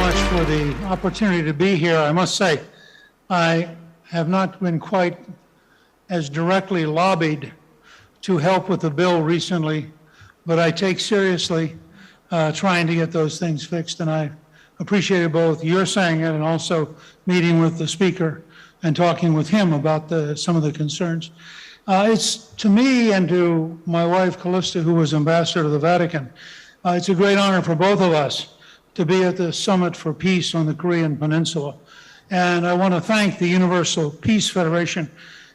much for the opportunity to be here. I must say, I have not been quite as directly lobbied to help with the bill recently, but I take seriously trying to get those things fixed, and I appreciated both your saying it and also meeting with the speaker and talking with him about some of the concerns. It's to me and to my wife, Callista, who was ambassador to the Vatican, it's a great honor for both of us to be at the Summit for Peace on the Korean Peninsula. And I want to thank the Universal Peace Federation,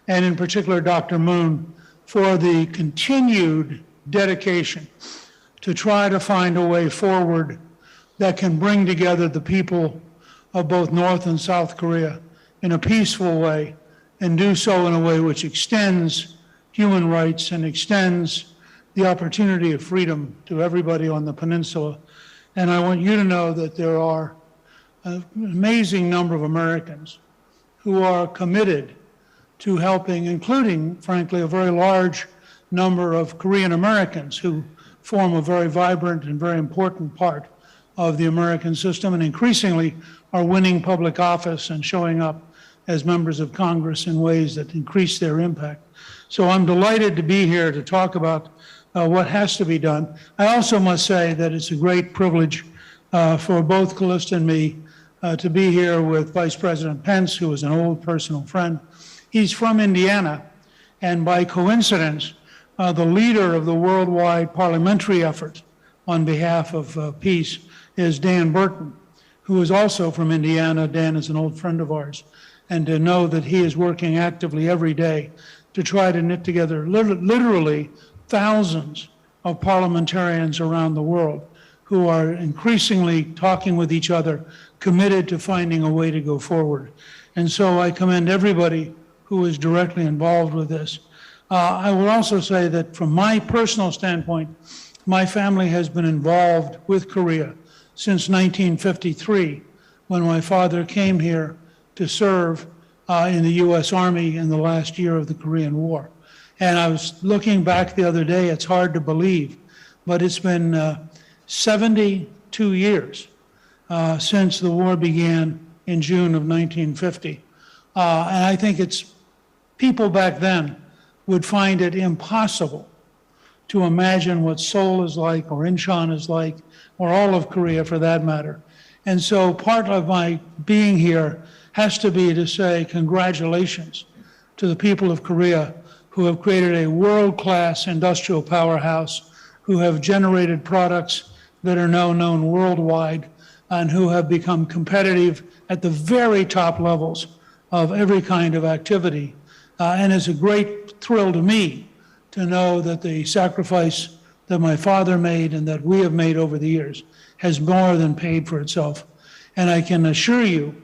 and in particular Dr. Moon, for the continued dedication to try to find a way forward that can bring together the people of both North and South Korea in a peaceful way, and do so in a way which extends human rights and extends the opportunity of freedom to everybody on the peninsula. And I want you to know that there are an amazing number of Americans who are committed to helping, including, frankly, a very large number of Korean Americans who form a very vibrant and very important part of the American system, and increasingly are winning public office and showing up as members of Congress in ways that increase their impact. So I'm delighted to be here to talk about what has to be done. I also must say that it's a great privilege for both Callista and me to be here with Vice President Pence, who is an old personal friend. He's from Indiana, and by coincidence, the leader of the worldwide parliamentary effort on behalf of peace is Dan Burton, who is also from Indiana. Dan is an old friend of ours. And to know that he is working actively every day to try to knit together literally thousands of parliamentarians around the world who are increasingly talking with each other, committed to finding a way to go forward. And so I commend everybody who is directly involved with this. I will also say that from my personal standpoint, my family has been involved with Korea since 1953, when my father came here to serve in the U.S. Army in the last year of the Korean War. And I was looking back the other day, it's hard to believe, but it's been 72 years since the war began in June of 1950. And I think people back then would find it impossible to imagine what Seoul is like, or Incheon is like, or all of Korea for that matter. And so part of my being here has to be to say congratulations to the people of Korea who have created a world-class industrial powerhouse, who have generated products that are now known worldwide, and who have become competitive at the very top levels of every kind of activity. And it's a great thrill to me to know that the sacrifice that my father made and that we have made over the years has more than paid for itself. And I can assure you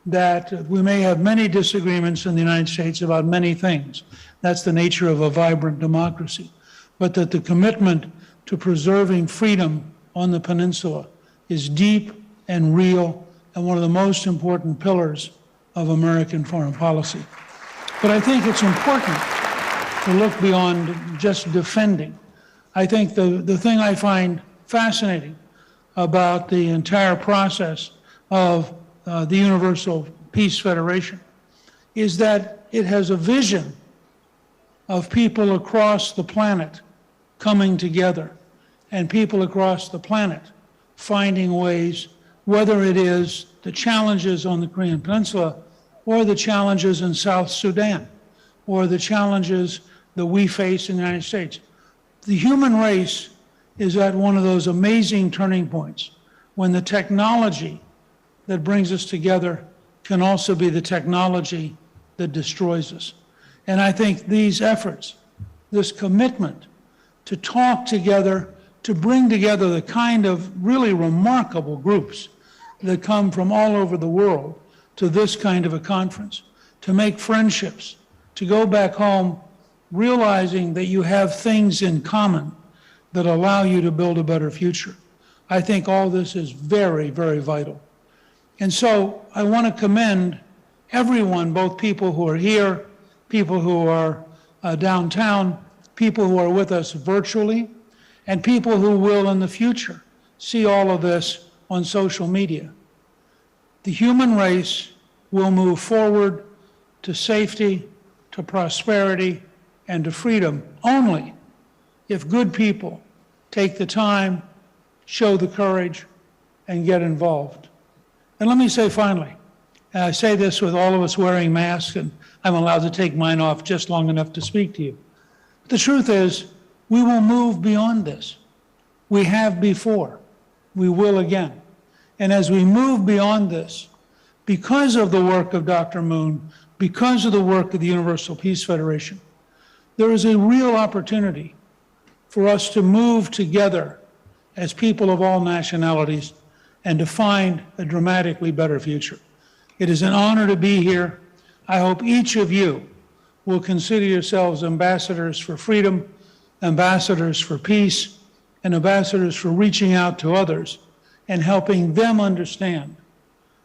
that we may have many disagreements in the United States about many things. That's the nature of a vibrant democracy. But that the commitment to preserving freedom on the peninsula is deep and real, and one of the most important pillars of American foreign policy. But I think it's important to look beyond just defending. I think the thing I find fascinating about the entire process of the Universal Peace Federation is that it has a vision of people across the planet coming together, and people across the planet finding ways, whether it is the challenges on the Korean Peninsula or the challenges in South Sudan or the challenges that we face in the United States. The human race is at one of those amazing turning points when the technology that brings us together can also be the technology that destroys us. And I think these efforts, this commitment to talk together, to bring together the kind of really remarkable groups that come from all over the world to this kind of a conference, to make friendships, to go back home realizing that you have things in common that allow you to build a better future. I think all this is very, very vital. And so I want to commend everyone, both people who are here, people who are downtown, people who are with us virtually, and people who will in the future see all of this on social media. The human race will move forward to safety, to prosperity, and to freedom only if good people take the time, show the courage, and get involved. And let me say finally, and I say this with all of us wearing masks, and I'm allowed to take mine off just long enough to speak to you. The truth is, we will move beyond this. We have before. We will again. And as we move beyond this, because of the work of Dr. Moon, because of the work of the Universal Peace Federation, there is a real opportunity for us to move together as people of all nationalities and to find a dramatically better future. It is an honor to be here. I hope each of you will consider yourselves ambassadors for freedom, ambassadors for peace, and ambassadors for reaching out to others and helping them understand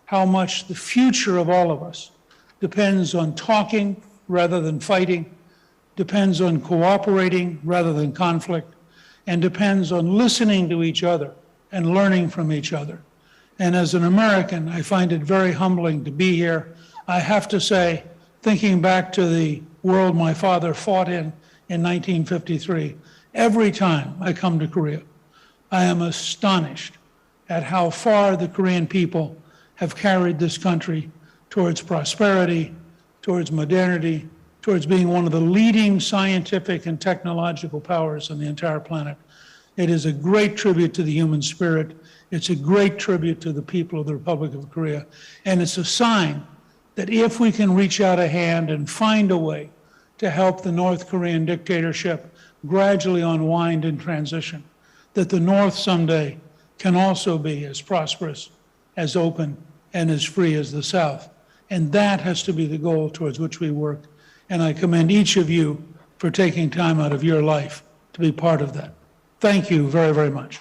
how much the future of all of us depends on talking rather than fighting, depends on cooperating rather than conflict, and depends on listening to each other and learning from each other. And as an American, I find it very humbling to be here. I have to say, thinking back to the world my father fought in 1953, every time I come to Korea, I am astonished at how far the Korean people have carried this country towards prosperity, towards modernity, towards being one of the leading scientific and technological powers on the entire planet. It is a great tribute to the human spirit. It's a great tribute to the people of the Republic of Korea. And it's a sign that if we can reach out a hand and find a way to help the North Korean dictatorship gradually unwind and transition, that the North someday can also be as prosperous, as open, and as free as the South. And that has to be the goal towards which we work. And I commend each of you for taking time out of your life to be part of that. Thank you very, very much.